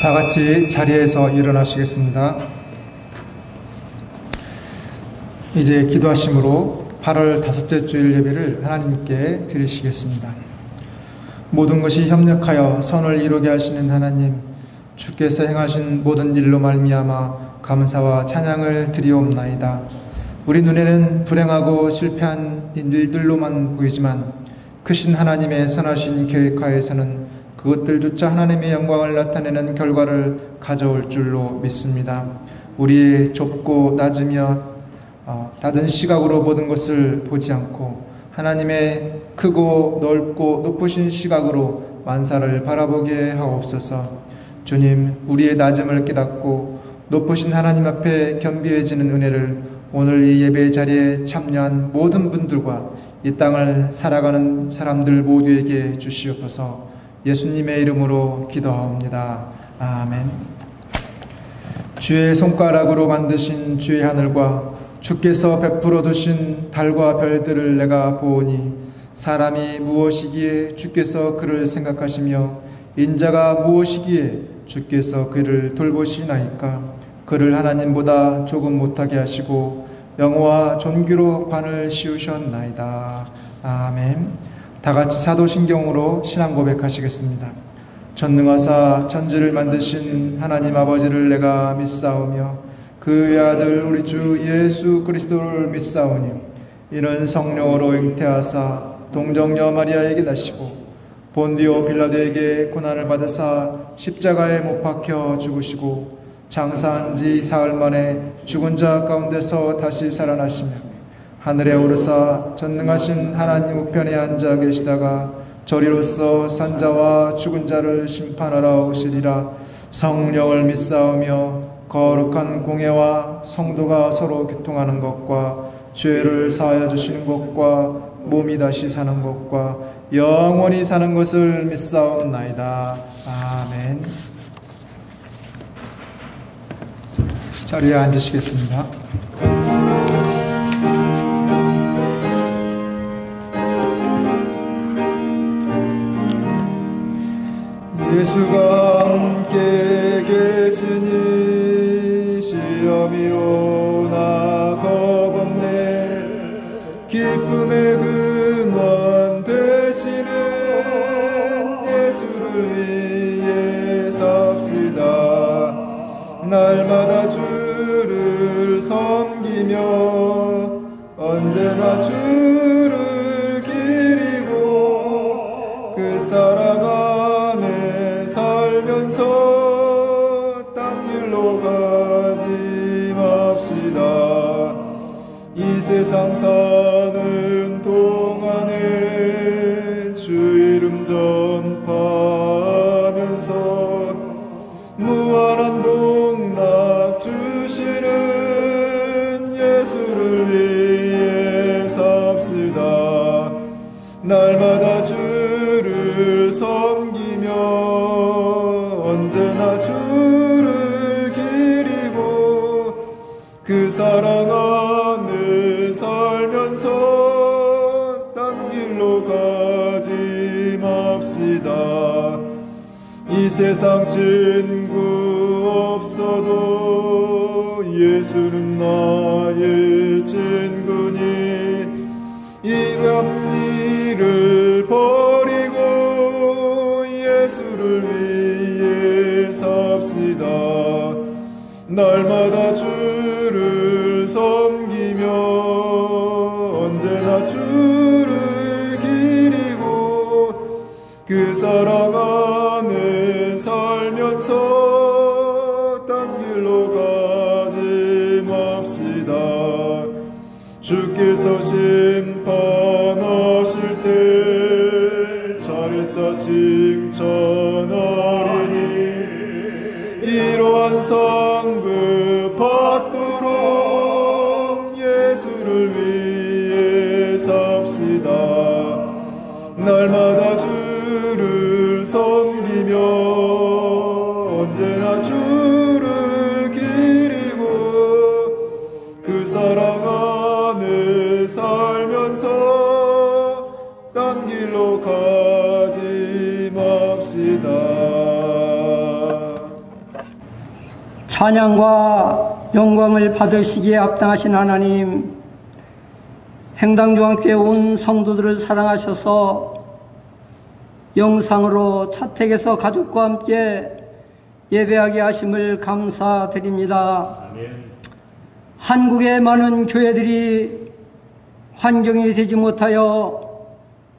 다 같이 자리에서 일어나시겠습니다. 이제 기도하심으로 8월 다섯째 주일 예배를 하나님께 드리시겠습니다. 모든 것이 협력하여 선을 이루게 하시는 하나님, 주께서 행하신 모든 일로 말미암아 감사와 찬양을 드리옵나이다. 우리 눈에는 불행하고 실패한 일들로만 보이지만 크신 하나님의 선하신 계획하에서는 그것들조차 하나님의 영광을 나타내는 결과를 가져올 줄로 믿습니다. 우리의 좁고 낮으며 닫은 시각으로 모든 것을 보지 않고 하나님의 크고 넓고 높으신 시각으로 만사를 바라보게 하옵소서. 주님, 우리의 낮음을 깨닫고 높으신 하나님 앞에 겸비해지는 은혜를 오늘 이 예배 자리에 참여한 모든 분들과 이 땅을 살아가는 사람들 모두에게 주시옵소서. 예수님의 이름으로 기도하옵니다. 아멘. 주의 손가락으로 만드신 주의 하늘과 주께서 베풀어 두신 달과 별들을 내가 보오니 사람이 무엇이기에 주께서 그를 생각하시며 인자가 무엇이기에 주께서 그를 돌보시나이까. 그를 하나님보다 조금 못하게 하시고 영화와 존귀로 관을 씌우셨나이다. 아멘. 다 같이 사도신경으로 신앙 고백하시겠습니다. 전능하사 천지를 만드신 하나님 아버지를 내가 믿사오며 그 외아들 우리 주 예수 그리스도를 믿사오니 이는 성령으로 잉태하사 동정녀 마리아에게 나시고 본디오 빌라도에게 고난을 받으사 십자가에 못 박혀 죽으시고 장사한 지 사흘 만에 죽은 자 가운데서 다시 살아나시며 하늘에 오르사 전능하신 하나님 우편에 앉아 계시다가 저리로서 산자와 죽은 자를 심판하러 오시리라. 성령을 믿사오며 거룩한 공예와 성도가 서로 교통하는 것과 죄를 사하여 주시는 것과 몸이 다시 사는 것과 영원히 사는 것을 믿사옵나이다. 아멘. 자리에 앉으시겠습니다. 예수가 함께 계시니 시험이 오나 겁없네. 기쁨의 근원 되시는 예수를 위해 섭시다. 날마다 주를 섬기며 언제나 주를 기리고 그 살아가네 살면서 딴 길로 가지 맙시다. 이 세상 사는 동안에 주 이름 전파하면서 무한한 복락 주시는 예수를 위해 삽시다. 날마다 주를 섬기며 언제나 주를 기리고 그 사랑 안에 살면서 딴 길로 가지 맙시다. 이 세상 친구 없어도 예수는 나의 친구니 이랍니를 버리고 예수를 위해 삽시다. 날마다 주를 섬기며 언제나 주를 기리고 그 사랑 안에 살면서 딴 길로 가지 맙시다. 주께서 심판하실 때 잘했다 칭찬하리니 이러한 상급 받도록 예수를 위해 삽시다. 날마다 주를 섬기며 언제나 주를 기리고 그 사랑 안에 살면서 딴 길로 가지 맙시다. 찬양과 영광을 받으시기에 합당하신 하나님, 행당중앙교회 온 성도들을 사랑하셔서 영상으로 차택에서 가족과 함께 예배하게 하심을 감사드립니다. 아멘. 한국의 많은 교회들이 환경이 되지 못하여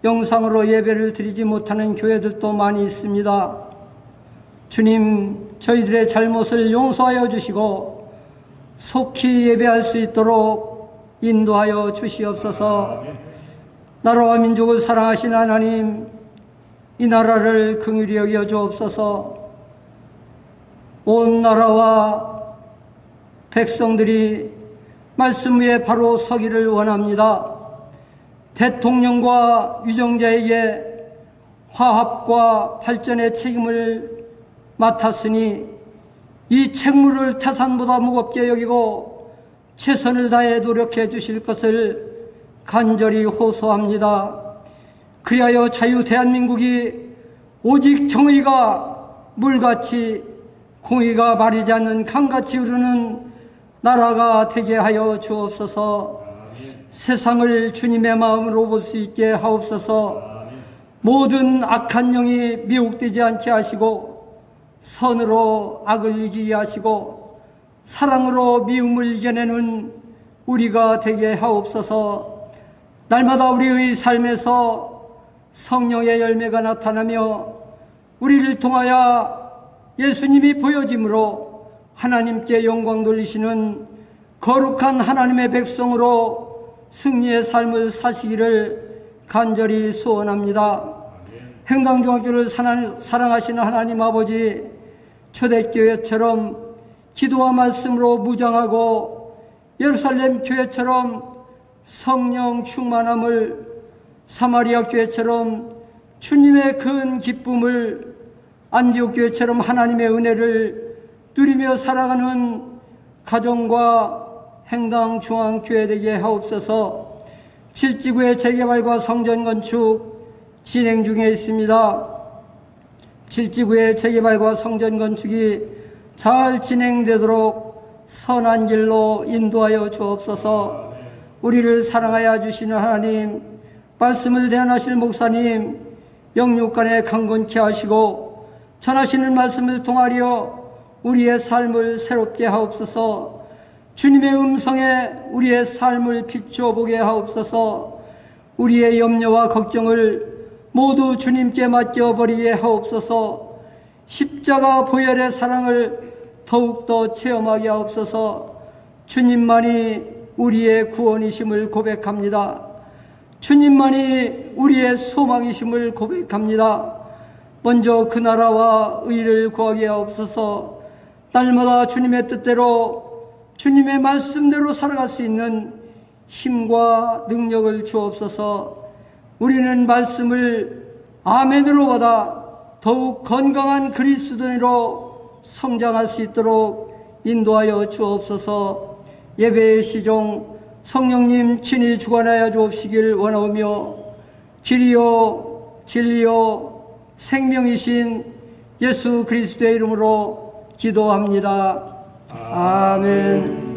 영상으로 예배를 드리지 못하는 교회들도 많이 있습니다. 주님, 저희들의 잘못을 용서하여 주시고 속히 예배할 수 있도록 인도하여 주시옵소서. 나라와 민족을 사랑하신 하나님, 이 나라를 긍휼히 여겨 주옵소서. 온 나라와 백성들이 말씀 위에 바로 서기를 원합니다. 대통령과 유정자에게 화합과 발전의 책임을 맡았으니 이 책무를 태산보다 무겁게 여기고 최선을 다해 노력해 주실 것을 간절히 호소합니다. 그리하여 자유 대한민국이 오직 정의가 물같이 공의가 마르지 않는 강같이 흐르는 나라가 되게 하여 주옵소서. 세상을 주님의 마음으로 볼 수 있게 하옵소서. 모든 악한 영이 미혹되지 않게 하시고 선으로 악을 이기게 하시고 사랑으로 미움을 이겨내는 우리가 되게 하옵소서. 날마다 우리의 삶에서 성령의 열매가 나타나며 우리를 통하여 예수님이 보여짐으로 하나님께 영광 돌리시는 거룩한 하나님의 백성으로 승리의 삶을 사시기를 간절히 소원합니다. 행당중앙교회를 사랑하시는 하나님 아버지, 초대교회처럼 기도와 말씀으로 무장하고 예루살렘 교회처럼 성령 충만함을, 사마리아 교회처럼 주님의 큰 기쁨을, 안디옥 교회처럼 하나님의 은혜를 누리며 살아가는 가정과 행당중앙교회 되게 하옵소서. 7지구의 재개발과 성전 건축 진행 중에 있습니다. 7지구의 재개발과 성전 건축이 잘 진행되도록 선한 길로 인도하여 주옵소서. 우리를 사랑하여 주시는 하나님, 말씀을 대안하실 목사님, 영육간에 강건케 하시고 전하시는 말씀을 통하여 우리의 삶을 새롭게 하옵소서. 주님의 음성에 우리의 삶을 비추어 보게 하옵소서. 우리의 염려와 걱정을 모두 주님께 맡겨버리게 하옵소서. 십자가 보혈의 사랑을 더욱더 체험하게 하옵소서. 주님만이 우리의 구원이심을 고백합니다. 주님만이 우리의 소망이심을 고백합니다. 먼저 그 나라와 의를 구하게 하옵소서. 날마다 주님의 뜻대로 주님의 말씀대로 살아갈 수 있는 힘과 능력을 주옵소서. 우리는 말씀을 아멘으로 받아 더욱 건강한 그리스도인으로 성장할 수 있도록 인도하여 주옵소서. 예배의 시종 성령님 친히 주관하여 주옵시길 원하오며 길이요 진리요 생명이신 예수 그리스도의 이름으로 기도합니다. 아멘.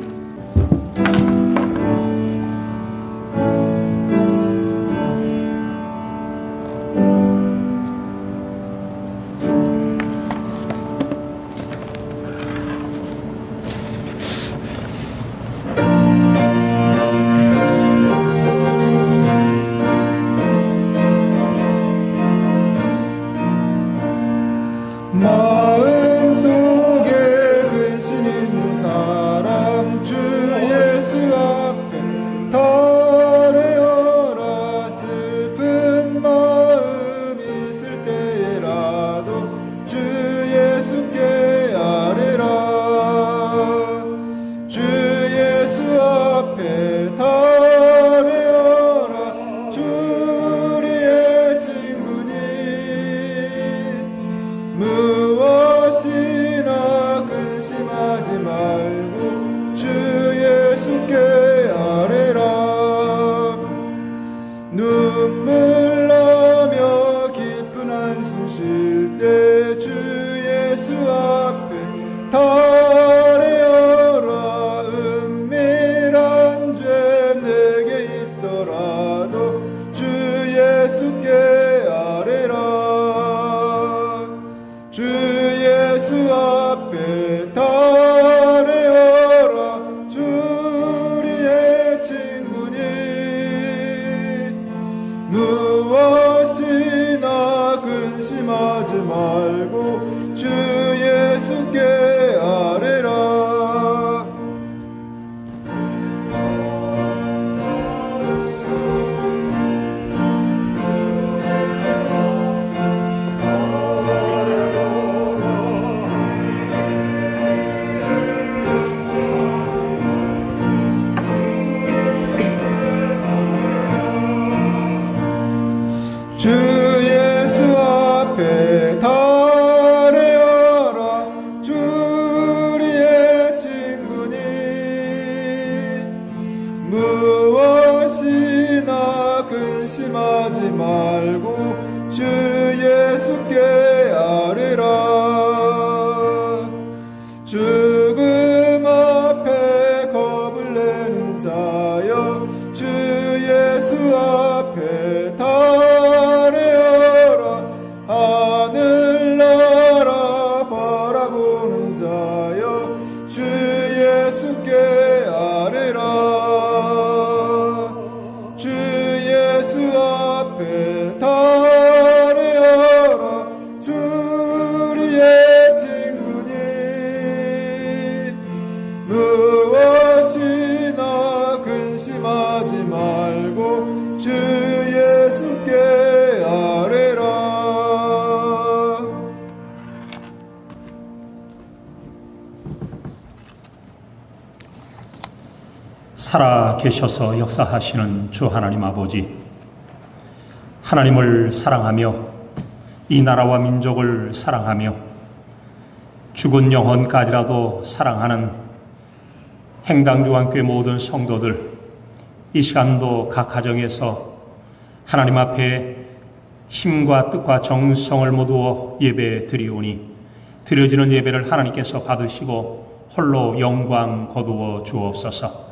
마음속에 근심 있는 사람 무엇이나 근심하지 말고 주 예수께 아뢰라. 주 예수 앞에 달려라. 주 우리의 친구니 무엇이나 근심하지 말고 주 예수께 아뢰라. 죽음 앞에 겁을 내는 자여 주 예수 앞에 하늘나라 바라보는 자여 주 예수께 아뢰라. 주 예수 앞에 달려라. 주 우리의 친구니 무엇이나 근심하지 말고 주 예수께 아뢰라. 살아 계셔서 역사하시는 주 하나님 아버지, 하나님을 사랑하며 이 나라와 민족을 사랑하며 죽은 영혼까지라도 사랑하는 행당주안교회 모든 성도들, 이 시간도 각 가정에서 하나님 앞에 힘과 뜻과 정성을 모두어 예배 드리오니 드려지는 예배를 하나님께서 받으시고 홀로 영광 거두어 주옵소서.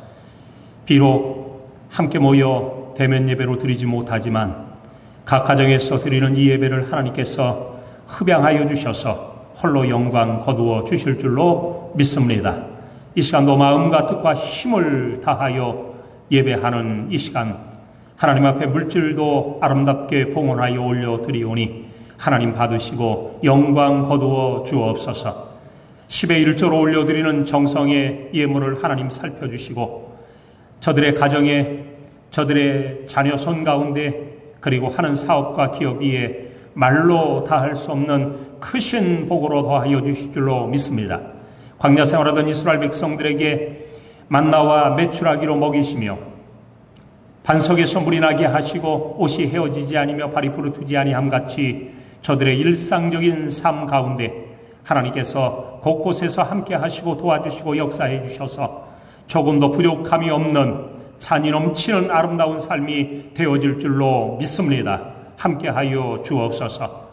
비록 함께 모여 대면 예배로 드리지 못하지만 각 가정에서 드리는 이 예배를 하나님께서 흡양하여 주셔서 홀로 영광 거두어 주실 줄로 믿습니다. 이 시간도 마음과 뜻과 힘을 다하여 예배하는 이 시간, 하나님 앞에 물질도 아름답게 봉헌하여 올려드리오니 하나님 받으시고 영광 거두어 주옵소서. 10의 1조로 올려드리는 정성의 예물을 하나님 살펴주시고 저들의 가정에, 저들의 자녀 손 가운데, 그리고 하는 사업과 기업 위에 말로 다할 수 없는 크신 복으로 더하여 주실 줄로 믿습니다. 광야 생활하던 이스라엘 백성들에게 만나와 메추라기로 먹이시며 반석에서 물이 나게 하시고 옷이 헤어지지 아니며 발이 부르트지 아니함 같이 저들의 일상적인 삶 가운데 하나님께서 곳곳에서 함께 하시고 도와주시고 역사해 주셔서 조금도 부족함이 없는 잔이 넘치는 아름다운 삶이 되어질 줄로 믿습니다. 함께하여 주옵소서.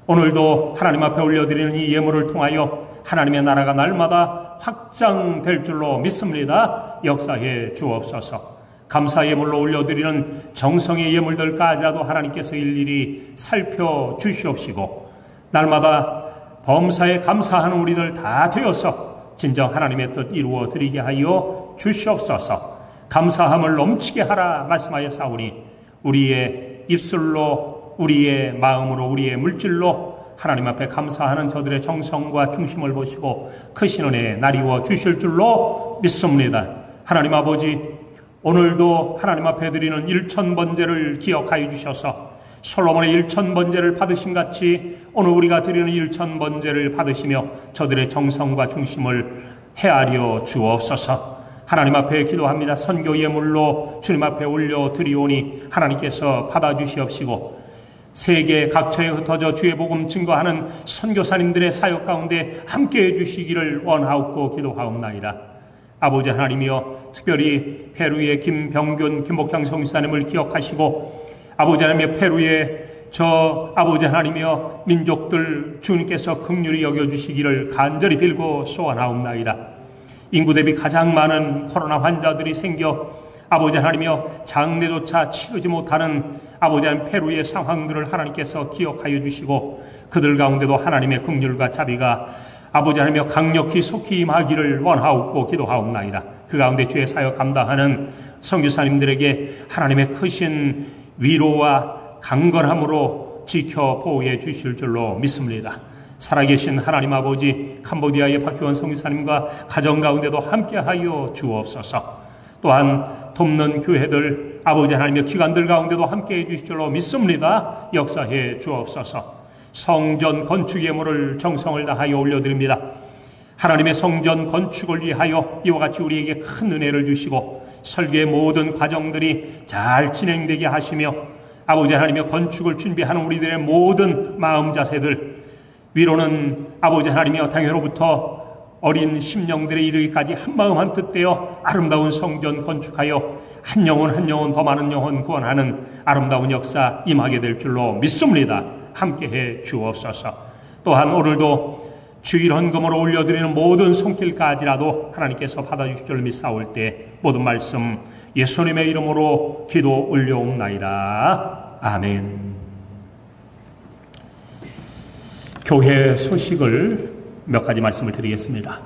오늘도 하나님 앞에 올려드리는 이 예물을 통하여 하나님의 나라가 날마다 확장될 줄로 믿습니다. 역사해 주옵소서. 감사 예물로 올려드리는 정성의 예물들까지라도 하나님께서 일일이 살펴주시옵시고 날마다 범사에 감사하는 우리들 다 되어서 진정 하나님의 뜻 이루어 드리게 하여 주시옵소서. 감사함을 넘치게 하라 말씀하여 싸우니 우리의 입술로, 우리의 마음으로, 우리의 물질로 하나님 앞에 감사하는 저들의 정성과 중심을 보시고 크신 은혜 나리워 주실 줄로 믿습니다. 하나님 아버지, 오늘도 하나님 앞에 드리는 1000번제를 기억하여 주셔서 솔로몬의 1000번제를 받으신 같이 오늘 우리가 드리는 1000번제를 받으시며 저들의 정성과 중심을 헤아려 주옵소서. 하나님 앞에 기도합니다. 선교 예물로 주님 앞에 올려드리오니 하나님께서 받아주시옵시고 세계 각처에 흩어져 주의 복음 증거하는 선교사님들의 사역 가운데 함께해 주시기를 원하옵고 기도하옵나이다. 아버지 하나님이여, 특별히 페루의 김병균, 김복향 성교사님을 기억하시고 아버지 하나님이여, 페루의 저 아버지 하나님이여 민족들 주님께서 긍휼히 여겨주시기를 간절히 빌고 소원하옵나이다. 인구 대비 가장 많은 코로나 환자들이 생겨 아버지 하나님이여 장례조차 치르지 못하는 아버지 하나님 페루의 상황들을 하나님께서 기억하여 주시고 그들 가운데도 하나님의 긍휼과 자비가 아버지 하나님이여 강력히 속히 임하기를 원하옵고 기도하옵나이다. 그 가운데 주의 사역 감당하는 선교사님들에게 하나님의 크신 위로와 강건함으로 지켜 보호해 주실 줄로 믿습니다. 살아계신 하나님 아버지, 캄보디아의 박희원 성교사님과 가정 가운데도 함께하여 주옵소서. 또한 돕는 교회들, 아버지 하나님의 기관들 가운데도 함께해 주실 줄로 믿습니다. 역사해 주옵소서. 성전 건축 예물을 정성을 다하여 올려드립니다. 하나님의 성전 건축을 위하여 이와 같이 우리에게 큰 은혜를 주시고 설계의 모든 과정들이 잘 진행되게 하시며 아버지 하나님의 건축을 준비하는 우리들의 모든 마음 자세들, 위로는 아버지 하나님의 당회로부터 어린 심령들에 이르기까지 한마음 한뜻되어 아름다운 성전 건축하여 한 영혼 더 많은 영혼 구원하는 아름다운 역사 임하게 될 줄로 믿습니다. 함께해 주옵소서. 또한 오늘도 주일 헌금으로 올려드리는 모든 손길까지라도 하나님께서 받아주실 줄 믿사올 때 모든 말씀 예수님의 이름으로 기도 올려옵나이다. 아멘. 교회 소식을 몇 가지 말씀을 드리겠습니다.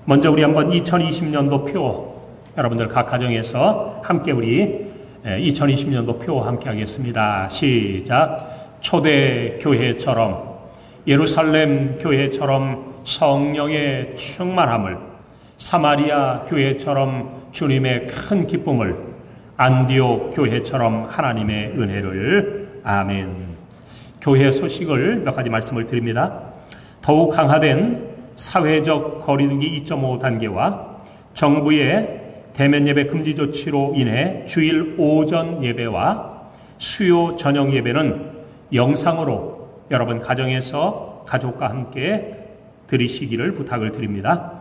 먼저 우리 한번 2020년도 표, 여러분들 각 가정에서 함께 우리 2020년도 표 함께 하겠습니다. 시작. 초대 교회처럼, 예루살렘 교회처럼 성령의 충만함을, 사마리아 교회처럼 주님의 큰 기쁨을, 안디옥 교회처럼 하나님의 은혜를. 아멘. 교회 소식을 몇 가지 말씀을 드립니다. 더욱 강화된 사회적 거리두기 2.5 단계와 정부의 대면 예배 금지 조치로 인해 주일 오전 예배와 수요 저녁 예배는 영상으로 여러분 가정에서 가족과 함께 들으시기를 부탁을 드립니다.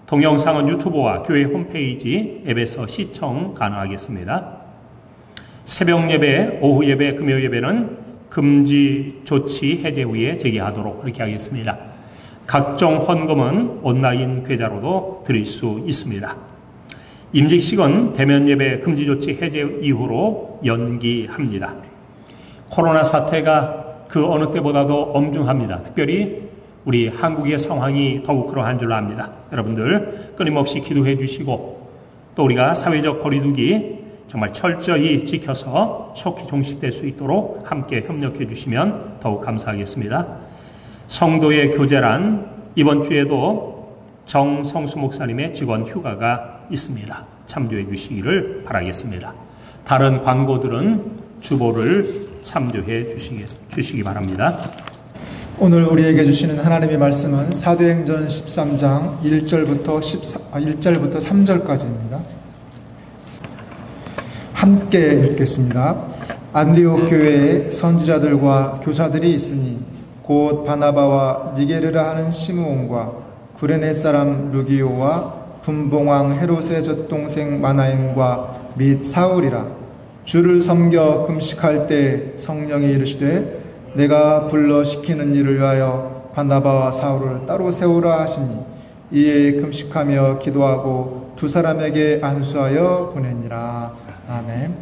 동영상은 유튜브와 교회 홈페이지 앱에서 시청 가능하겠습니다. 새벽 예배, 오후 예배, 금요 예배는 금지 조치 해제 후에 재개하도록 그렇게 하겠습니다. 각종 헌금은 온라인 계좌로도 드릴 수 있습니다. 임직식은 대면 예배 금지 조치 해제 이후로 연기합니다. 코로나 사태가 그 어느 때보다도 엄중합니다. 특별히 우리 한국의 상황이 더욱 그러한 줄로 압니다. 여러분들 끊임없이 기도해 주시고 또 우리가 사회적 거리두기 정말 철저히 지켜서 속히 종식될 수 있도록 함께 협력해 주시면 더욱 감사하겠습니다. 성도의 교제란 이번 주에도 정성수 목사님의 직원 휴가가 있습니다. 참조해 주시기를 바라겠습니다. 다른 광고들은 주보를 참조해 주시기 바랍니다. 오늘 우리에게 주시는 하나님의 말씀은 사도행전 13장 1절부터 3절까지입니다. 함께 읽겠습니다. 안디옥 교회에 선지자들과 교사들이 있으니 곧 바나바와 니게르라 하는 시므온과 구레네 사람 루기오와 분봉왕 헤롯의 젖동생 마나엔과 및 사울이라. 주를 섬겨 금식할 때 성령이 이르시되 내가 불러 시키는 일을 위하여 바나바와 사울을 따로 세우라 하시니 이에 금식하며 기도하고 두 사람에게 안수하여 보내니라. 아멘.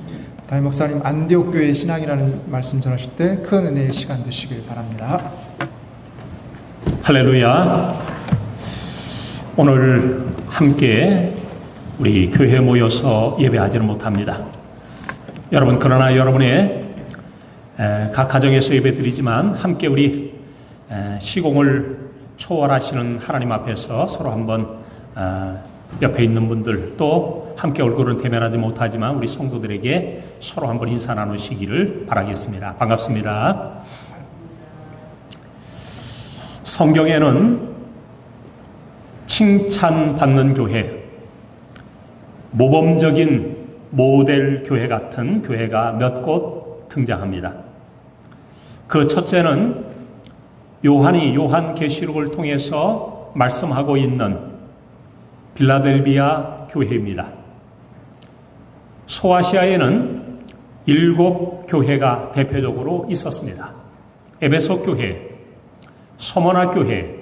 담임 목사님 안디옥 교회 신앙이라는 말씀 전하실 때 큰 은혜의 시간 되시길 바랍니다. 할렐루야. 오늘 함께 우리 교회에 모여서 예배하지는 못합니다. 여러분, 그러나 여러분의 각 가정에서 예배드리지만 함께 우리 시공을 초월하시는 하나님 앞에서 서로 한번 옆에 있는 분들 또 함께 얼굴은 대면하지 못하지만 우리 성도들에게 서로 한번 인사 나누시기를 바라겠습니다. 반갑습니다. 성경에는 칭찬받는 교회, 모범적인 모델 교회 같은 교회가 몇 곳 등장합니다. 그 첫째는 요한이 요한계시록을 통해서 말씀하고 있는 빌라델비아 교회입니다. 소아시아에는 7교회가 대표적으로 있었습니다. 에베소 교회, 서머나 교회,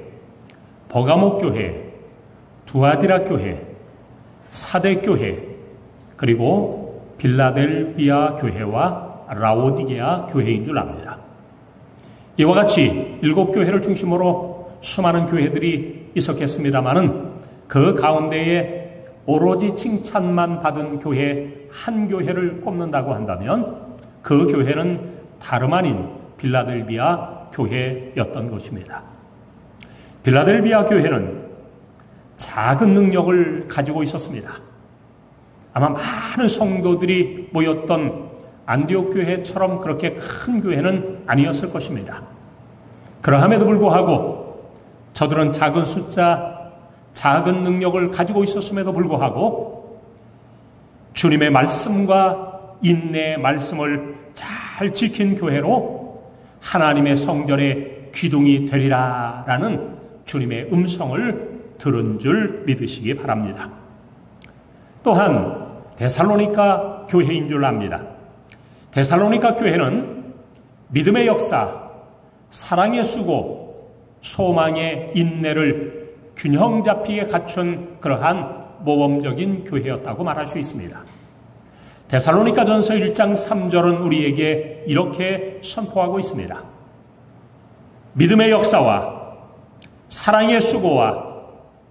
버가모 교회, 두아디라 교회, 사대 교회, 그리고 빌라델비아 교회와 라오디게아 교회인 줄 압니다. 이와 같이 7교회를 중심으로 수많은 교회들이 있었겠습니다마는 그 가운데에 오로지 칭찬만 받은 교회 한 교회를 꼽는다고 한다면 그 교회는 다름 아닌 빌라델비아 교회였던 것입니다. 빌라델비아 교회는 작은 능력을 가지고 있었습니다. 아마 많은 성도들이 모였던 안디옥 교회처럼 그렇게 큰 교회는 아니었을 것입니다. 그러함에도 불구하고 저들은 작은 숫자, 작은 능력을 가지고 있었음에도 불구하고 주님의 말씀과 인내의 말씀을 잘 지킨 교회로 하나님의 성전의 기둥이 되리라라는 주님의 음성을 들은 줄 믿으시기 바랍니다. 또한 데살로니가 교회인 줄 압니다. 데살로니가 교회는 믿음의 역사, 사랑의 수고, 소망의 인내를 균형 잡히게 갖춘 그러한 모범적인 교회였다고 말할 수 있습니다. 데살로니가전서 1장 3절은 우리에게 이렇게 선포하고 있습니다. 믿음의 역사와 사랑의 수고와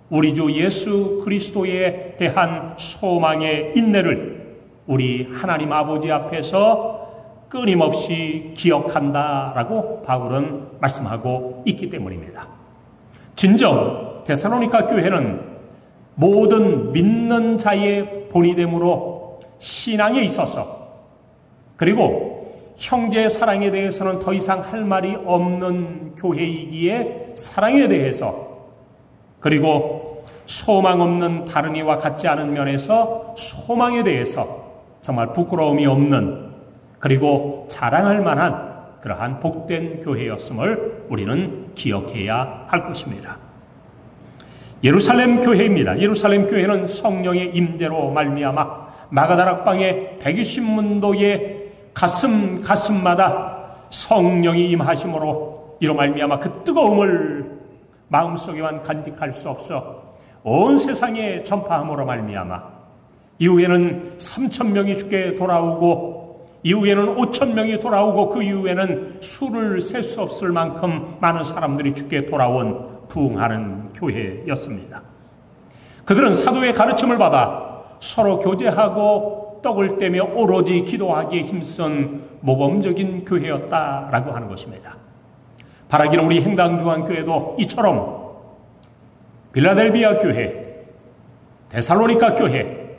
우리 주 예수 그리스도에 대한 소망의 인내를 우리 하나님 아버지 앞에서 끊임없이 기억한다라고 바울은 말씀하고 있기 때문입니다. 진정 데살로니가 교회는 모든 믿는 자의 본이 되므로 신앙에 있어서, 그리고 형제 사랑에 대해서는 더 이상 할 말이 없는 교회이기에 사랑에 대해서, 그리고 소망 없는 다른 이와 같지 않은 면에서 소망에 대해서 정말 부끄러움이 없는, 그리고 자랑할 만한 그러한 복된 교회였음을 우리는 기억해야 할 것입니다. 예루살렘 교회입니다. 예루살렘 교회는 성령의 임재로 말미암아 마가다락방의 120문도의 가슴마다 성령이 임하심으로 이로 말미암아 그 뜨거움을 마음속에만 간직할 수 없어 온 세상에 전파함으로 말미암아 이후에는 3,000명이 주께 돌아오고, 이후에는 5,000명이 돌아오고, 그 이후에는 수를 셀 수 없을 만큼 많은 사람들이 주께 돌아온 부흥하는 교회였습니다. 그들은 사도의 가르침을 받아 서로 교제하고 떡을 떼며 오로지 기도하기에 힘쓴 모범적인 교회였다라고 하는 것입니다. 바라기는 우리 행당중앙교회도 이처럼 빌라델비아 교회, 데살로니가 교회,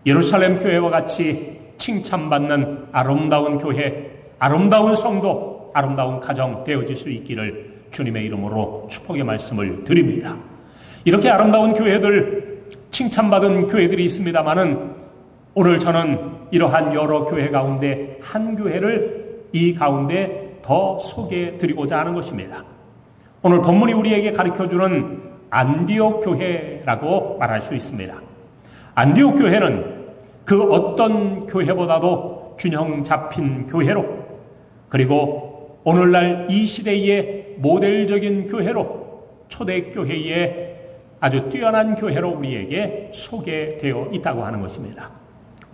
예루살렘 교회와 같이 칭찬받는 아름다운 교회, 아름다운 성도, 아름다운 가정 되어질 수 있기를 주님의 이름으로 축복의 말씀을 드립니다. 이렇게 아름다운 교회들, 칭찬받은 교회들이 있습니다마는 오늘 저는 이러한 여러 교회 가운데 한 교회를 이 가운데 더 소개해 드리고자 하는 것입니다. 오늘 본문이 우리에게 가르쳐주는 안디옥 교회라고 말할 수 있습니다. 안디옥 교회는 그 어떤 교회보다도 균형 잡힌 교회로, 그리고 오늘날 이 시대의 모델적인 교회로, 초대교회의 아주 뛰어난 교회로 우리에게 소개되어 있다고 하는 것입니다.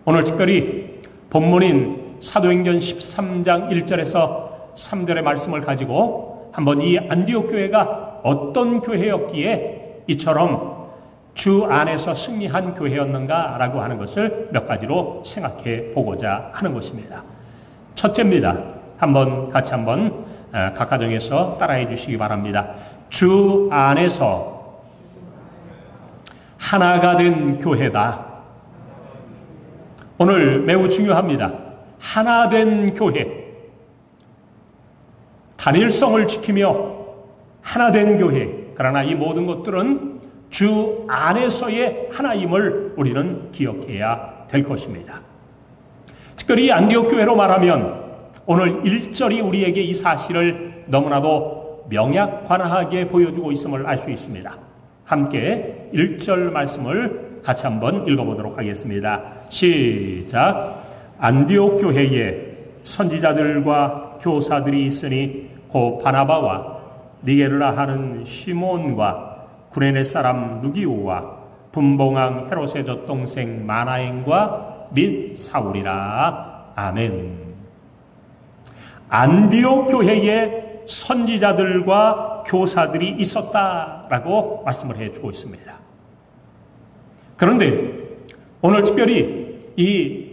오늘 특별히 본문인 사도행전 13장 1절에서 3절의 말씀을 가지고 한번 이 안디옥 교회가 어떤 교회였기에 이처럼 주 안에서 승리한 교회였는가라고 하는 것을 몇 가지로 생각해 보고자 하는 것입니다. 첫째입니다. 같이 한번 각 가정에서 따라해 주시기 바랍니다. 주 안에서 하나가 된 교회다. 오늘 매우 중요합니다. 하나 된 교회. 단일성을 지키며 하나 된 교회. 그러나 이 모든 것들은 주 안에서의 하나임을 우리는 기억해야 될 것입니다. 특별히 안디옥 교회로 말하면 오늘 1절이 우리에게 이 사실을 너무나도 명약관하게 보여주고 있음을 알 수 있습니다. 함께 1절 말씀을 같이 한번 읽어보도록 하겠습니다. 시작. 안디옥 교회에 선지자들과 교사들이 있으니 곧 바나바와 니게르라 하는 시몬과 구레네 사람 누기오와 분봉왕 헤롯의 젖동생 마나엔과 및 사울이라. 아멘. 안디옥 교회에 선지자들과 교사들이 있었다라고 말씀을 해주고 있습니다. 그런데 오늘 특별히 이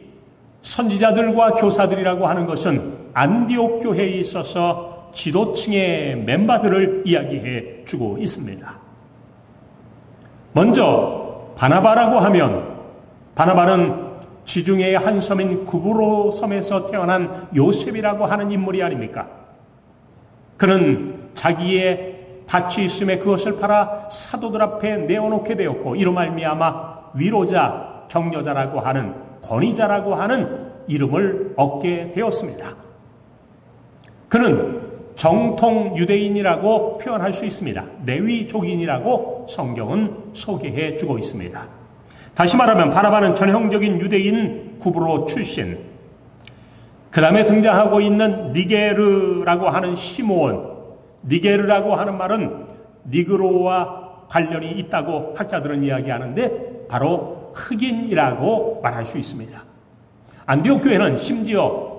선지자들과 교사들이라고 하는 것은 안디옥 교회에 있어서 지도층의 멤버들을 이야기해 주고 있습니다. 먼저 바나바라고 하면 바나바는 지중해의 한 섬인 구브로 섬에서 태어난 요셉이라고 하는 인물이 아닙니까? 그는 자기의 밭이 있음에 그것을 팔아 사도들 앞에 내어놓게 되었고 이로 말미암아 위로자, 격려자라고 하는 권위자라고 하는 이름을 얻게 되었습니다. 그는 정통 유대인이라고 표현할 수 있습니다. 레위족인이라고 성경은 소개해 주고 있습니다. 다시 말하면 바나바는 전형적인 유대인 구브로 출신, 그 다음에 등장하고 있는 니게르라고 하는 시므온, 니게르라고 하는 말은 니그로와 관련이 있다고 학자들은 이야기하는데 바로 흑인이라고 말할 수 있습니다. 안디옥 교회는 심지어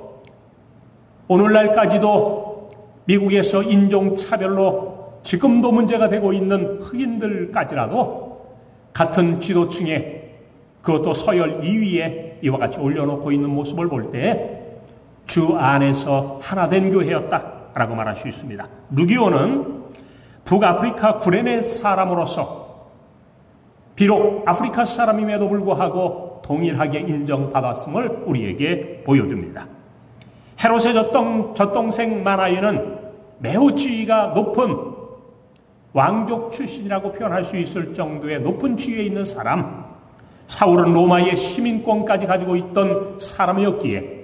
오늘날까지도 미국에서 인종차별로 지금도 문제가 되고 있는 흑인들까지라도 같은 지도층에, 그것도 서열 2위에 이와 같이 올려놓고 있는 모습을 볼 때 주 안에서 하나된 교회였다라고 말할 수 있습니다. 루기오는 북아프리카 구레네 사람으로서 비록 아프리카 사람임에도 불구하고 동일하게 인정받았음을 우리에게 보여줍니다. 헤롯의 젖동생 마나이는 매우 지위가 높은 왕족 출신이라고 표현할 수 있을 정도의 높은 지위에 있는 사람, 사울은 로마의 시민권까지 가지고 있던 사람이었기에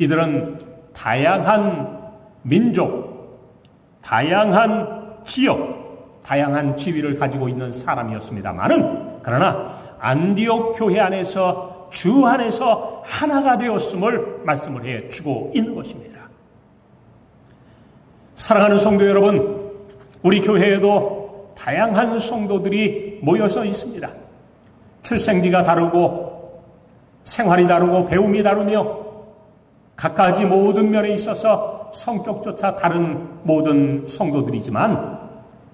이들은 다양한 민족, 다양한 지역, 다양한 지위를 가지고 있는 사람이었습니다만은 그러나 안디옥 교회 안에서 주 안에서 하나가 되었음을 말씀을 해주고 있는 것입니다. 사랑하는 성도 여러분, 우리 교회에도 다양한 성도들이 모여서 있습니다. 출생지가 다르고 생활이 다르고 배움이 다르며 각가지 모든 면에 있어서 성격조차 다른 모든 성도들이지만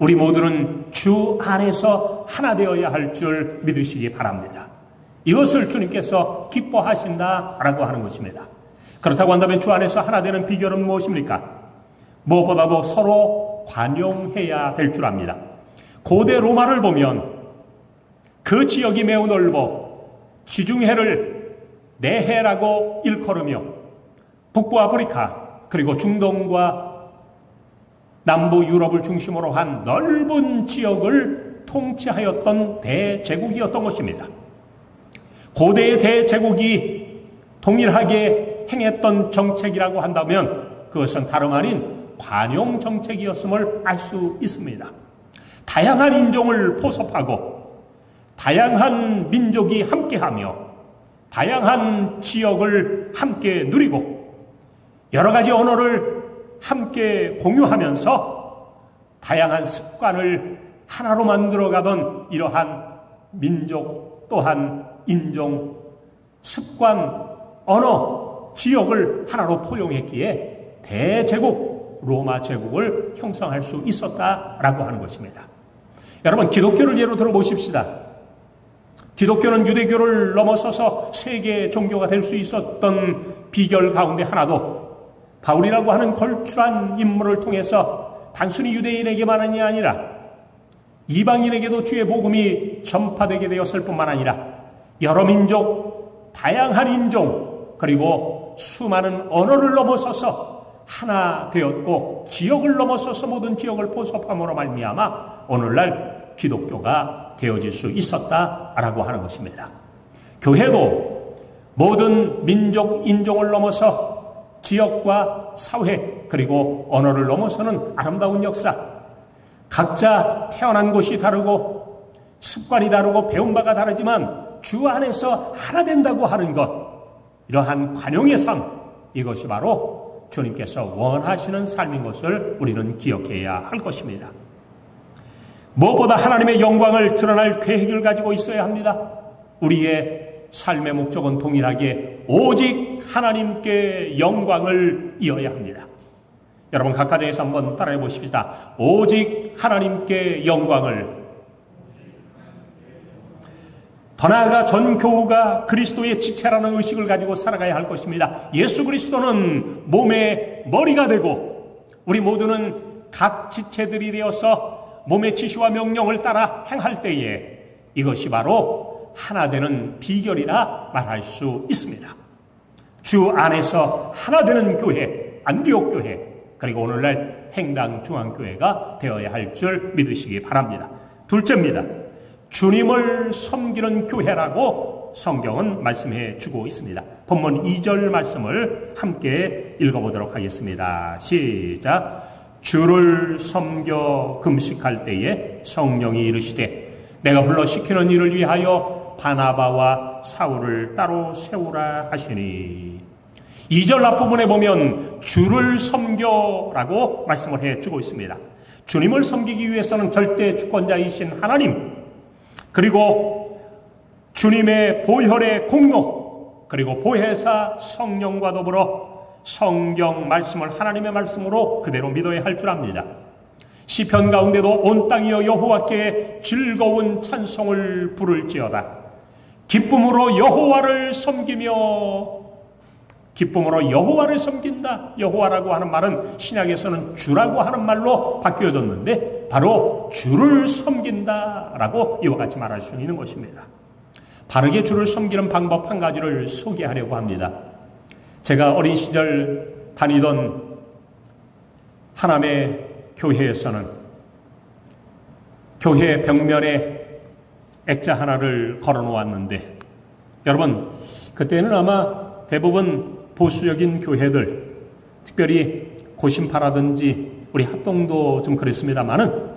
우리 모두는 주 안에서 하나 되어야 할 줄 믿으시기 바랍니다. 이것을 주님께서 기뻐하신다라고 하는 것입니다. 그렇다고 한다면 주 안에서 하나 되는 비결은 무엇입니까? 무엇보다도 서로 관용해야 될 줄 압니다. 고대 로마를 보면 그 지역이 매우 넓어 지중해를 내해라고 일컬으며 북부 아프리카 그리고 중동과 남부 유럽을 중심으로 한 넓은 지역을 통치하였던 대제국이었던 것입니다. 고대의 대제국이 동일하게 행했던 정책이라고 한다면 그것은 다름 아닌 관용 정책이었음을 알 수 있습니다. 다양한 인종을 포섭하고 다양한 민족이 함께하며 다양한 지역을 함께 누리고 여러 가지 언어를 함께 공유하면서 다양한 습관을 하나로 만들어가던 이러한 민족 또한 인종, 습관, 언어, 지역을 하나로 포용했기에 대제국, 로마 제국을 형성할 수 있었다라고 하는 것입니다. 여러분, 기독교를 예로 들어보십시다. 기독교는 유대교를 넘어서서 세계 종교가 될 수 있었던 비결 가운데 하나도 바울이라고 하는 걸출한 인물을 통해서 단순히 유대인에게만이 아니라 이방인에게도 주의 복음이 전파되게 되었을 뿐만 아니라 여러 민족, 다양한 인종, 그리고 수많은 언어를 넘어서서 하나 되었고 지역을 넘어서서 모든 지역을 포섭함으로 말미암아 오늘날 기독교가 되어질 수 있었다라고 하는 것입니다. 교회도 모든 민족, 인종을 넘어서 지역과 사회 그리고 언어를 넘어서는 아름다운 역사, 각자 태어난 곳이 다르고 습관이 다르고 배운 바가 다르지만 주 안에서 하나 된다고 하는 것, 이러한 관용의 삶, 이것이 바로 주님께서 원하시는 삶인 것을 우리는 기억해야 할 것입니다. 무엇보다 하나님의 영광을 드러날 계획을 가지고 있어야 합니다. 우리의 삶의 목적은 동일하게 오직 하나님께 영광을 이어야 합니다. 여러분, 각 가정에서 한번 따라해 보십시다. 오직 하나님께 영광을. 더 나아가 전 교우가 그리스도의 지체라는 의식을 가지고 살아가야 할 것입니다. 예수 그리스도는 몸의 머리가 되고 우리 모두는 각 지체들이 되어서 몸의 지시와 명령을 따라 행할 때에 이것이 바로 하나 되는 비결이라 말할 수 있습니다. 주 안에서 하나 되는 교회, 안디옥 교회, 그리고 오늘날 행당 중앙교회가 되어야 할 줄 믿으시기 바랍니다. 둘째입니다. 주님을 섬기는 교회라고 성경은 말씀해 주고 있습니다. 본문 2절 말씀을 함께 읽어보도록 하겠습니다. 시작. 주를 섬겨 금식할 때에 성령이 이르시되 내가 불러 시키는 일을 위하여 바나바와 사울을 따로 세우라 하시니. 2절 앞부분에 보면 주를 섬겨라고 말씀을 해주고 있습니다. 주님을 섬기기 위해서는 절대 주권자이신 하나님, 그리고 주님의 보혈의 공로, 그리고 보혜사 성령과 더불어 성경 말씀을 하나님의 말씀으로 그대로 믿어야 할 줄 압니다. 시편 가운데도 온 땅이여 여호와께 즐거운 찬송을 부를지어다. 기쁨으로 여호와를 섬기며, 기쁨으로 여호와를 섬긴다. 여호와라고 하는 말은 신약에서는 주라고 하는 말로 바뀌어졌는데 바로 주를 섬긴다라고 이와 같이 말할 수 있는 것입니다. 바르게 주를 섬기는 방법 한 가지를 소개하려고 합니다. 제가 어린 시절 다니던 하남의 교회에서는 교회 벽면에 액자 하나를 걸어 놓았는데, 여러분 그때는 아마 대부분 보수적인 교회들, 특별히 고심파라든지 우리 합동도 좀 그랬습니다만은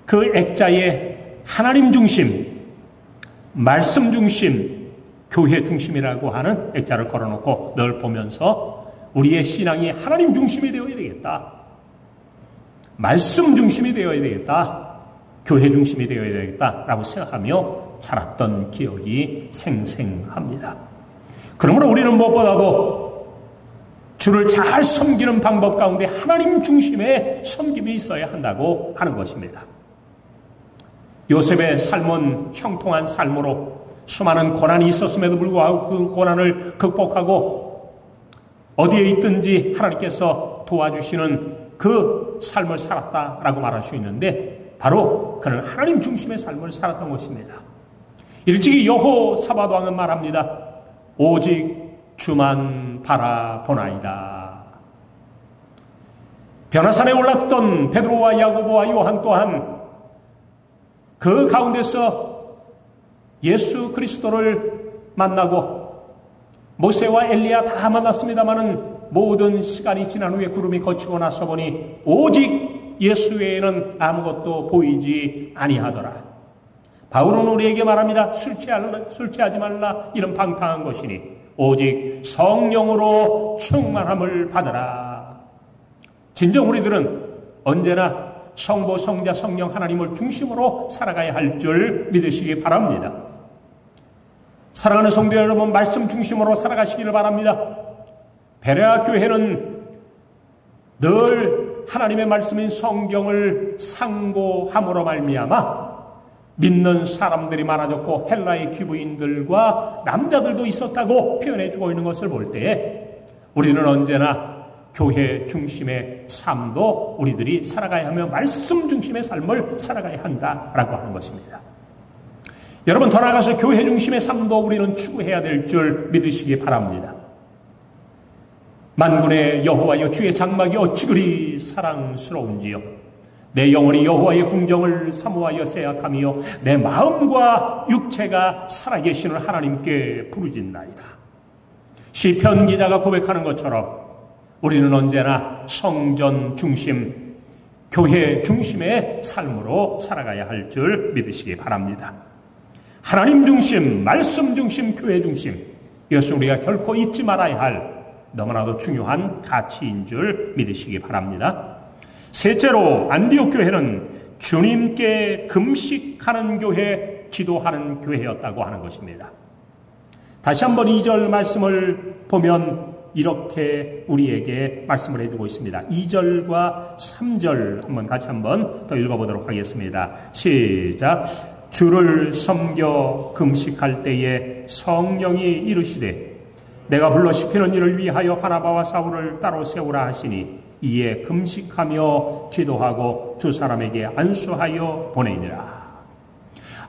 그 액자에 하나님 중심, 말씀 중심, 교회 중심이라고 하는 액자를 걸어놓고 늘 보면서 우리의 신앙이 하나님 중심이 되어야 되겠다, 말씀 중심이 되어야 되겠다, 교회 중심이 되어야 되겠다라고 생각하며 자랐던 기억이 생생합니다. 그러므로 우리는 무엇보다도 주를 잘 섬기는 방법 가운데 하나님 중심의 섬김이 있어야 한다고 하는 것입니다. 요셉의 삶은 형통한 삶으로 수많은 고난이 있었음에도 불구하고 그 고난을 극복하고 어디에 있든지 하나님께서 도와주시는 그 삶을 살았다라고 말할 수 있는데 바로 그는 하나님 중심의 삶을 살았던 것입니다. 일찍이 여호사밧 왕은 말합니다. 오직 주만 바라보나이다. 변화산에 올랐던 베드로와 야고보와 요한 또한 그 가운데서 예수 그리스도를 만나고 모세와 엘리야 다 만났습니다마는 모든 시간이 지난 후에 구름이 거치고 나서 보니 오직 예수 외에는 아무것도 보이지 아니하더라. 바울은 우리에게 말합니다. 술 취하지 말라. 이런 방탕한 것이니 오직 성령으로 충만함을 받으라. 진정 우리들은 언제나 성부, 성자, 성령 하나님을 중심으로 살아가야 할 줄 믿으시기 바랍니다. 사랑하는 성도 여러분, 말씀 중심으로 살아가시기를 바랍니다. 베레아 교회는 늘 하나님의 말씀인 성경을 상고함으로 말미암아 믿는 사람들이 많아졌고 헬라의 귀부인들과 남자들도 있었다고 표현해주고 있는 것을 볼 때에 우리는 언제나 교회 중심의 삶도 우리들이 살아가야 하며 말씀 중심의 삶을 살아가야 한다라고 하는 것입니다. 여러분, 더 나아가서 교회 중심의 삶도 우리는 추구해야 될 줄 믿으시기 바랍니다. 만군의 여호와여, 주의 장막이 어찌 그리 사랑스러운지요. 내 영혼이 여호와의 궁정을 사모하여 생각하며 내 마음과 육체가 살아계시는 하나님께 부르짖나이다. 시편 기자가 고백하는 것처럼 우리는 언제나 성전 중심, 교회 중심의 삶으로 살아가야 할 줄 믿으시기 바랍니다. 하나님 중심, 말씀 중심, 교회 중심, 이것은 우리가 결코 잊지 말아야 할 너무나도 중요한 가치인 줄 믿으시기 바랍니다. 셋째로 안디옥 교회는 주님께 금식하는 교회, 기도하는 교회였다고 하는 것입니다. 다시 한번 2절 말씀을 보면 이렇게 우리에게 말씀을 해주고 있습니다. 2절과 3절 한번 같이 한번 더 읽어보도록 하겠습니다. 시작. 주를 섬겨 금식할 때에 성령이 이르시되 내가 불러 시키는 일을 위하여 바나바와 사울을 따로 세우라 하시니 이에 금식하며 기도하고 두 사람에게 안수하여 보내니라.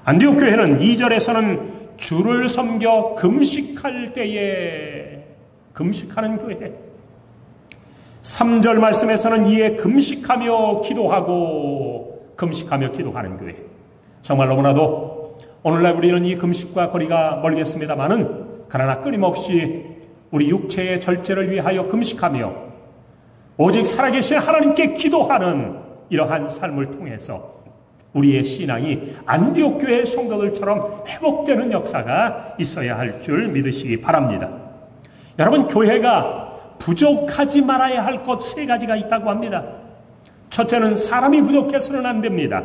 안디옥 교회는 2절에서는 주를 섬겨 금식할 때에 금식하는 교회, 3절 말씀에서는 이에 금식하며 기도하는 교회. 정말 너무나도 오늘날 우리는 이 금식과 거리가 멀겠습니다마는 그러나 끊임없이 우리 육체의 절제를 위하여 금식하며 오직 살아계신 하나님께 기도하는 이러한 삶을 통해서 우리의 신앙이 안디옥 교회의 성도들처럼 회복되는 역사가 있어야 할 줄 믿으시기 바랍니다. 여러분, 교회가 부족하지 말아야 할 것 3가지가 있다고 합니다. 첫째는 사람이 부족해서는 안 됩니다.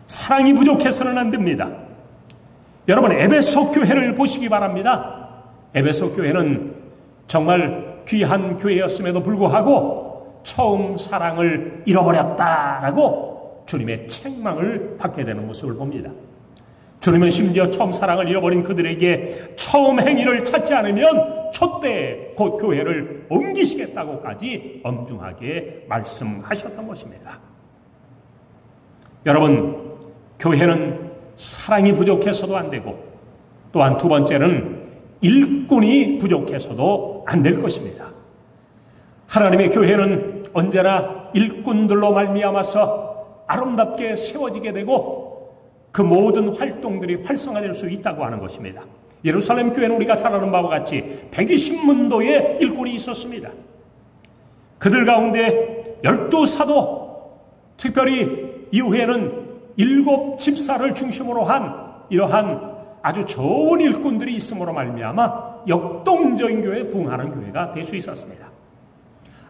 사랑이 부족해서는 안 됩니다. 여러분, 에베소 교회를 보시기 바랍니다. 에베소 교회는 정말 귀한 교회였음에도 불구하고 처음 사랑을 잃어버렸다라고 주님의 책망을 받게 되는 모습을 봅니다. 주님은 심지어 처음 사랑을 잃어버린 그들에게 처음 행위를 찾지 않으면 촛대 곧 교회를 옮기시겠다고까지 엄중하게 말씀하셨던 것입니다. 여러분, 교회는 사랑이 부족해서도 안 되고 또한 두 번째는 일꾼이 부족해서도 안 될 것입니다. 하나님의 교회는 언제나 일꾼들로 말미암아서 아름답게 세워지게 되고 그 모든 활동들이 활성화될 수 있다고 하는 것입니다. 예루살렘 교회는 우리가 잘 아는 바와 같이 120문도의 일꾼이 있었습니다. 그들 가운데 12사도, 특별히 이후에는 7 집사를 중심으로 한 이러한 아주 좋은 일꾼들이 있음으로 말미암아 역동적인 교회에 부응하는 교회가 될 수 있었습니다.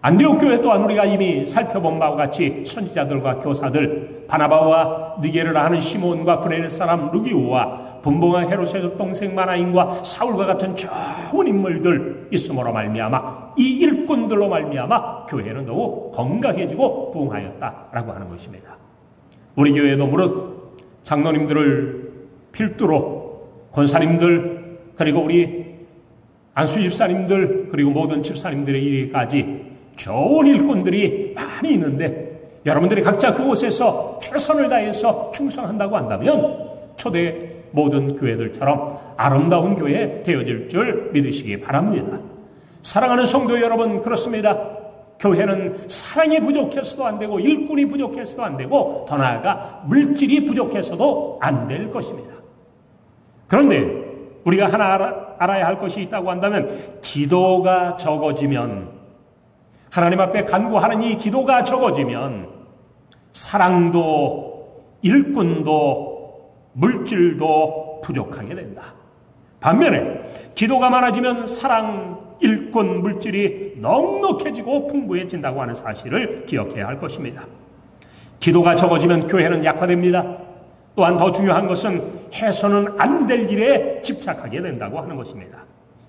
안디옥 교회 또한 우리가 이미 살펴본 바와 같이 선지자들과 교사들, 바나바와 니게르라 하는 시몬과 구레네 사람 루기오와 분봉한 헤롯의 동생 마나인과 사울과 같은 좋은 인물들 있음으로 말미암아 이 일꾼들로 말미암아 교회는 더욱 건강해지고 부흥하였다라고 하는 것입니다. 우리 교회도 무릇 장로님들을 필두로 권사님들, 그리고 우리 안수 집사님들, 그리고 모든 집사님들의 일까지 좋은 일꾼들이 많이 있는데 여러분들이 각자 그곳에서 최선을 다해서 충성한다고 한다면 초대 모든 교회들처럼 아름다운 교회 되어질 줄 믿으시기 바랍니다. 사랑하는 성도 여러분, 그렇습니다. 교회는 사랑이 부족해서도 안 되고 일꾼이 부족해서도 안 되고 더 나아가 물질이 부족해서도 안 될 것입니다. 그런데 우리가 하나 알아야 할 것이 있다고 한다면 기도가 적어지면, 하나님 앞에 간구하는 이 기도가 적어지면 사랑도 일꾼도 물질도 부족하게 된다. 반면에 기도가 많아지면 사랑, 일꾼, 물질이 넉넉해지고 풍부해진다고 하는 사실을 기억해야 할 것입니다. 기도가 적어지면 교회는 약화됩니다. 또한 더 중요한 것은 해서는 안 될 일에 집착하게 된다고 하는 것입니다.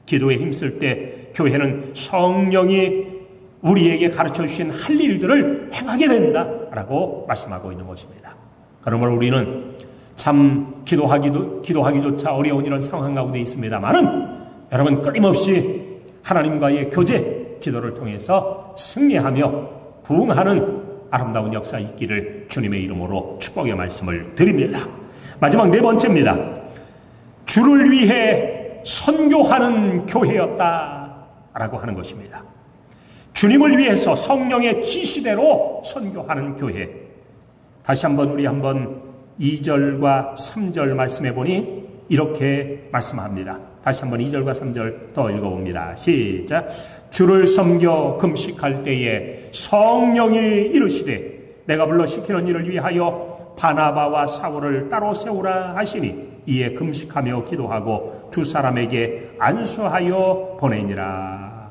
기도에 힘쓸 때 교회는 성령이 우리에게 가르쳐 주신 할 일들을 행하게 된다라고 말씀하고 있는 것입니다. 그러므로 우리는 참 기도하기조차 어려운 이런 상황 가운데 있습니다만은 여러분, 끊임없이 하나님과의 교제, 기도를 통해서 승리하며 부응하는 아름다운 역사 있기를 주님의 이름으로 축복의 말씀을 드립니다. 마지막 4번째입니다. 주를 위해 선교하는 교회였다라고 하는 것입니다. 주님을 위해서 성령의 지시대로 선교하는 교회. 다시 한번 우리 2절과 3절 말씀해 보니 이렇게 말씀합니다. 다시 한번 2절과 3절 더 읽어봅니다. 시작. 주를 섬겨 금식할 때에 성령이 이르시되 내가 불러 시키는 일을 위하여 바나바와 사울을 따로 세우라 하시니 이에 금식하며 기도하고 두 사람에게 안수하여 보내니라.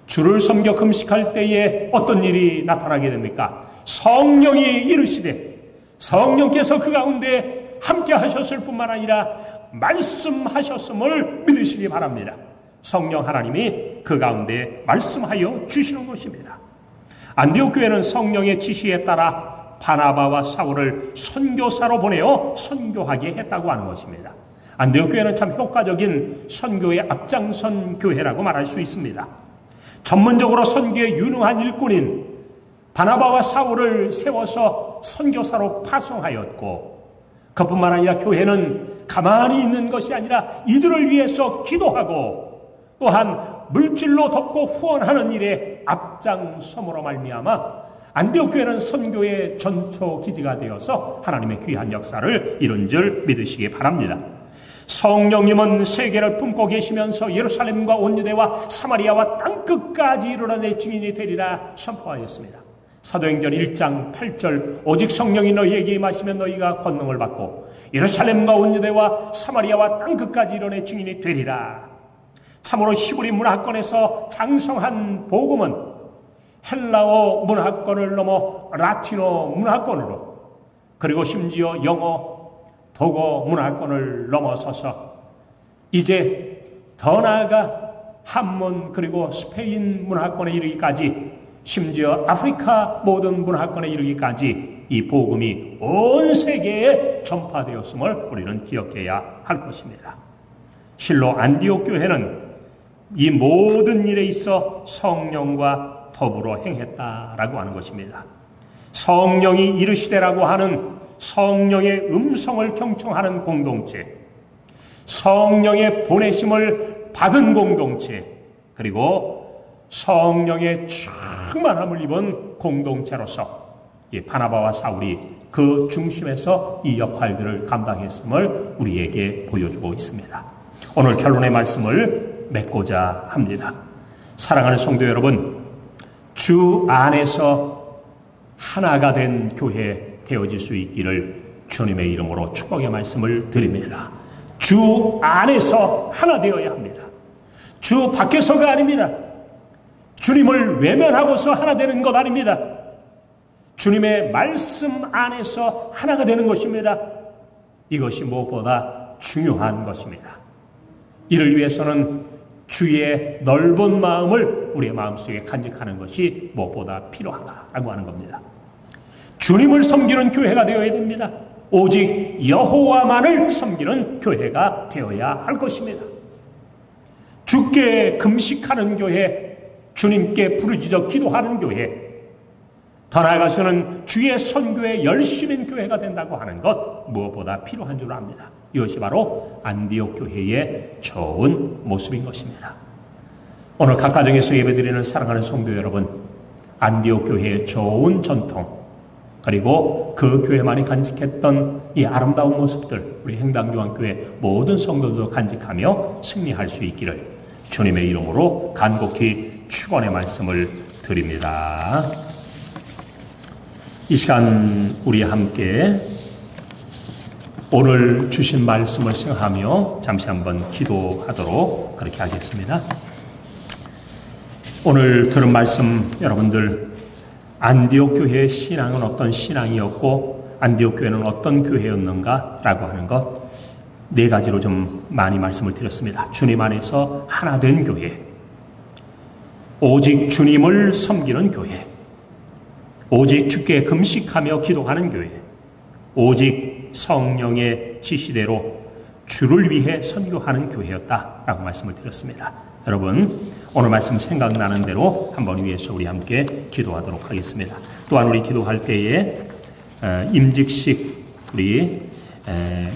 주를 섬겨 금식할 때에 어떤 일이 나타나게 됩니까? 성령이 이르시되, 성령께서 그 가운데 함께 하셨을 뿐만 아니라 말씀하셨음을 믿으시기 바랍니다. 성령 하나님이 그 가운데 말씀하여 주시는 것입니다. 안디옥 교회는 성령의 지시에 따라 바나바와 사울을 선교사로 보내어 선교하게 했다고 하는 것입니다. 안디옥 교회는 참 효과적인 선교의 앞장선 교회라고 말할 수 있습니다. 전문적으로 선교에 유능한 일꾼인 바나바와 사울을 세워서 선교사로 파송하였고, 그뿐만 아니라 교회는 가만히 있는 것이 아니라 이들을 위해서 기도하고 또한 물질로 돕고 후원하는 일에 앞장섬으로 말미암아 안디옥 교회는 선교의 전초 기지가 되어서 하나님의 귀한 역사를 이룬 줄 믿으시기 바랍니다. 성령님은 세계를 품고 계시면서 예루살렘과 온 유대와 사마리아와 땅끝까지 이르러 내 증인이 되리라 선포하였습니다. 사도행전 1장 8절 오직 성령이 너희에게 임하시면 너희가 권능을 받고 예루살렘과 온 유대와 사마리아와 땅끝까지 이르러 내 증인이 되리라. 참으로 히브리 문화권에서 장성한 복음은 헬라어 문화권을 넘어 라틴어 문화권으로, 그리고 심지어 영어, 독어 문화권을 넘어서서 이제 더 나아가 한문 그리고 스페인 문화권에 이르기까지, 심지어 아프리카 모든 문화권에 이르기까지 이 복음이 온 세계에 전파되었음을 우리는 기억해야 할 것입니다. 실로 안디옥 교회는 이 모든 일에 있어 성령과 더불어 행했다라고 하는 것입니다. 성령이 이르시되라고 하는 성령의 음성을 경청하는 공동체, 성령의 보내심을 받은 공동체, 그리고 성령의 충만함을 입은 공동체로서 이 바나바와 사울이 그 중심에서 이 역할들을 감당했음을 우리에게 보여주고 있습니다. 오늘 결론의 말씀을 맺고자 합니다. 사랑하는 성도 여러분, 주 안에서 하나가 된 교회 되어질 수 있기를 주님의 이름으로 축복의 말씀을 드립니다. 주 안에서 하나 되어야 합니다. 주 밖에서가 아닙니다. 주님을 외면하고서 하나 되는 것 아닙니다. 주님의 말씀 안에서 하나가 되는 것입니다. 이것이 무엇보다 중요한 것입니다. 이를 위해서는 주의 넓은 마음을 우리의 마음속에 간직하는 것이 무엇보다 필요하다라고 하는 겁니다. 주님을 섬기는 교회가 되어야 됩니다. 오직 여호와만을 섬기는 교회가 되어야 할 것입니다. 주께 금식하는 교회, 주님께 부르짖어 기도하는 교회, 더 나아가서는 주의 선교에 열심인 교회가 된다고 하는 것 무엇보다 필요한 줄 압니다. 이것이 바로 안디옥 교회의 좋은 모습인 것입니다. 오늘 각 가정에서 예배드리는 사랑하는 성도 여러분, 안디옥 교회의 좋은 전통, 그리고 그 교회만이 간직했던 이 아름다운 모습들, 우리 행당교환교회 모든 성도들도 간직하며 승리할 수 있기를 주님의 이름으로 간곡히 축원의 말씀을 드립니다. 이 시간 우리 함께 오늘 주신 말씀을 생각하며 잠시 한번 기도하도록 그렇게 하겠습니다. 오늘 들은 말씀, 여러분들 안디옥 교회의 신앙은 어떤 신앙이었고 안디옥 교회는 어떤 교회였는가라고 하는 것 네 가지로 좀 많이 말씀을 드렸습니다. 주님 안에서 하나 된 교회, 오직 주님을 섬기는 교회, 오직 주께 금식하며 기도하는 교회, 오직 성령의 지시대로 주를 위해 선교하는 교회였다라고 말씀을 드렸습니다. 여러분, 오늘 말씀 생각나는 대로 한번 위해서 우리 함께 기도하도록 하겠습니다. 또한 우리 기도할 때에 임직식, 우리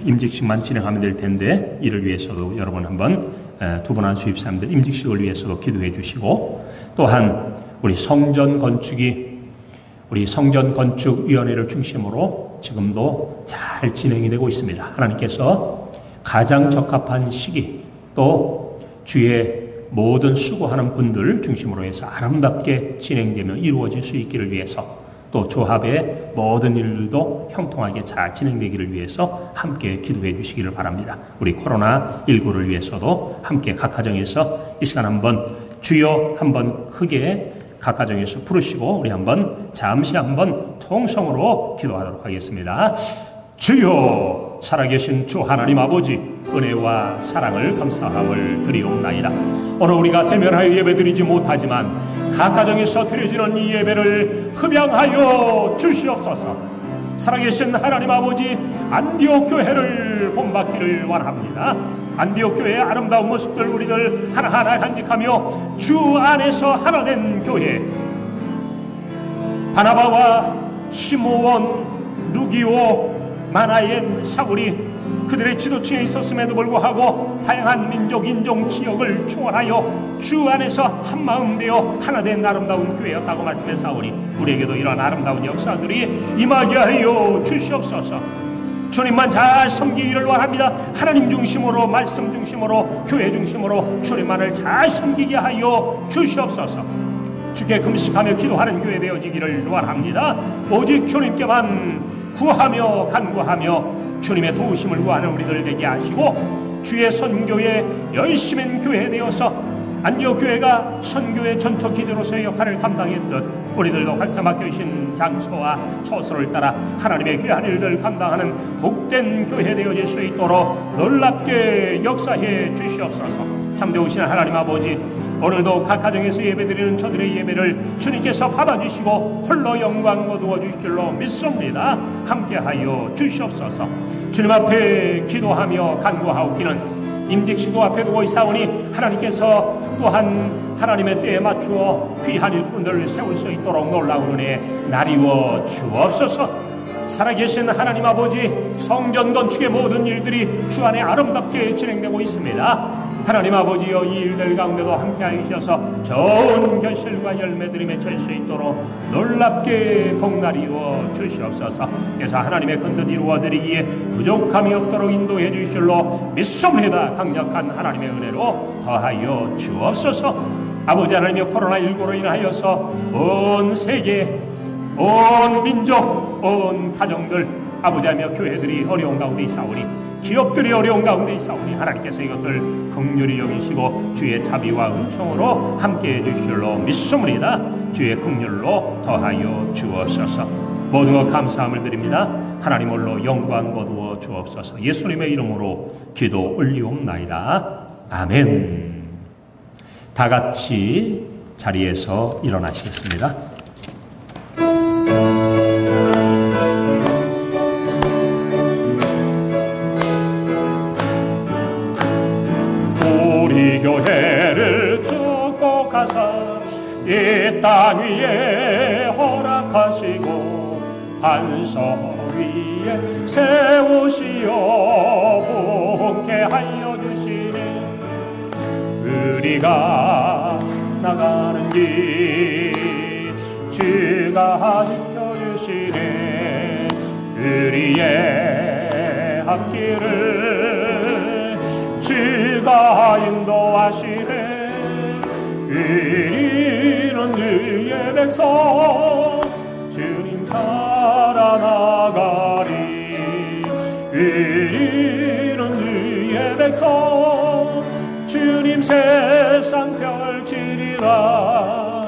임직식만 진행하면 될 텐데 이를 위해서도 여러분 한번 두 분 한 수입사님들 임직식을 위해서도 기도해 주시고, 또한 우리 성전 건축이 우리 성전 건축위원회를 중심으로 지금도 잘 진행이 되고 있습니다. 하나님께서 가장 적합한 시기, 또 주의 모든 수고하는 분들 중심으로 해서 아름답게 진행되며 이루어질 수 있기를 위해서, 또 조합의 모든 일들도 형통하게 잘 진행되기를 위해서 함께 기도해 주시기를 바랍니다. 우리 코로나19를 위해서도 함께 각 가정에서 이 시간 한번 주여 한번 크게 각 가정에서 부르시고 우리 한번 잠시 한번 통성으로 기도하도록 하겠습니다. 주여, 살아계신 주 하나님 아버지, 은혜와 사랑을 감사함을 드리옵나이다. 오늘 우리가 대면하여 예배드리지 못하지만 각 가정에서 드려지는 이 예배를 흡양하여 주시옵소서. 살아계신 하나님 아버지, 안디옥 교회를 본받기를 원합니다. 안디옥 교회의 아름다운 모습들 우리들 하나하나 간직하며 주 안에서 하나 된 교회, 바나바와 시므온, 루기오, 마나엔, 사울이 그들의 지도층에 있었음에도 불구하고 다양한 민족, 인종, 지역을 초월하여 주 안에서 한마음 되어 하나 된 아름다운 교회였다고 말씀했사오니 우리에게도 이러한 아름다운 역사들이 임하게 하여 주시옵소서. 주님만 잘 섬기기를 원합니다. 하나님 중심으로, 말씀 중심으로, 교회 중심으로 주님만을 잘 섬기게 하여 주시옵소서. 주께 금식하며 기도하는 교회 되어지기를 원합니다. 오직 주님께만 구하며 간구하며 주님의 도우심을 구하는 우리들 되게 하시고, 주의 선교에 열심인 교회 되어서 안디옥 교회가 선교의 전초 기대로서의 역할을 감당했듯 우리들도 각자 맡겨주신 장소와 처소를 따라 하나님의 귀한 일들 감당하는 복된 교회 되어질 수 있도록 놀랍게 역사해 주시옵소서. 참되오신 하나님 아버지, 오늘도 각 가정에서 예배드리는 저들의 예배를 주님께서 받아주시고 홀로 영광 거두어 주실 줄로 믿습니다. 함께하여 주시옵소서. 주님 앞에 기도하며 간구하옵기는 임직시도 앞에 두고 있사오니 하나님께서 또한 하나님의 때에 맞추어 귀한 일꾼들을 세울 수 있도록 놀라운 은혜 나리워 주옵소서. 살아계신 하나님 아버지, 성전 건축의 모든 일들이 주 안에 아름답게 진행되고 있습니다. 하나님 아버지여, 이 일들 가운데도 함께하여 주셔서 좋은 결실과 열매들이 맺힐 수 있도록 놀랍게 복나리워 주시옵소서. 그래서 하나님의 건듯 이루어드리기에 부족함이 없도록 인도해 주실 줄로 믿습니다. 강력한 하나님의 은혜로 더하여 주옵소서. 아버지 하나님여, 코로나19로 인하여서 온 세계, 온 민족, 온 가정들, 아버지 하나님여, 교회들이 어려운 가운데 있사오니, 기업들이 어려운 가운데 있사오니 하나님께서 이것들 긍휼히 여기시고 주의 자비와 은총으로 함께해 주실 줄로 믿습니다. 주의 긍휼로 더하여 주옵소서. 모든 것 감사함을 드립니다. 하나님 홀로 영광 거두어 주옵소서. 예수님의 이름으로 기도 올리옵나이다. 아멘. 다 같이 자리에서 일어나시겠습니다. 교회를 축복하사 이 땅 위에 허락하시고 반석 위에 세우시어 복케하여 주시네. 우리가 나가는 길 주가 지켜주시네. 우리의 앞길을 주가 인도하시네. 우리는 주의 백성 주님 따라 나가리. 우리는 주의 백성 주님 세상 펼치리라.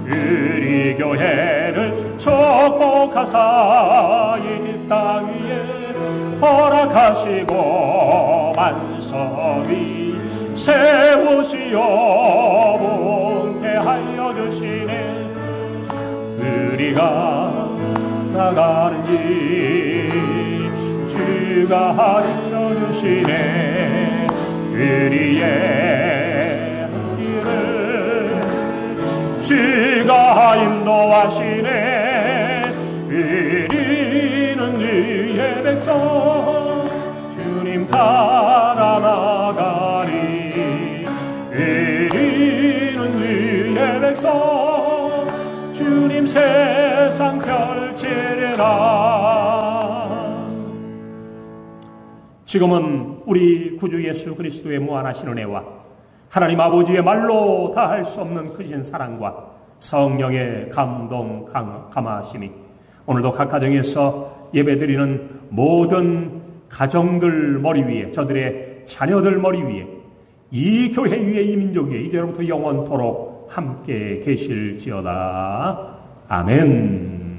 우리 교회를 축복하사 이 땅 위에 허락하시고 반석 위 세우시어 복케하여 주시네. 우리가 나가는 길 주가 지켜주시네. 우리의 길을 주가 인도하시네. 우리는 주의 백성 주님 따라 나가리. 우리는 주의 백성 주님 세상 펼치리라. 지금은 우리 구주 예수 그리스도의 무한하신 은혜와 하나님 아버지의 말로 다할 수 없는 크신 사랑과 성령의 감동 감화심이 오늘도 각 가정에서 예배드리는 모든 가정들 머리 위에, 저들의 자녀들 머리 위에, 이 교회 위에, 이 민족 위에 이제로부터 영원토록 함께 계실지어다. 아멘.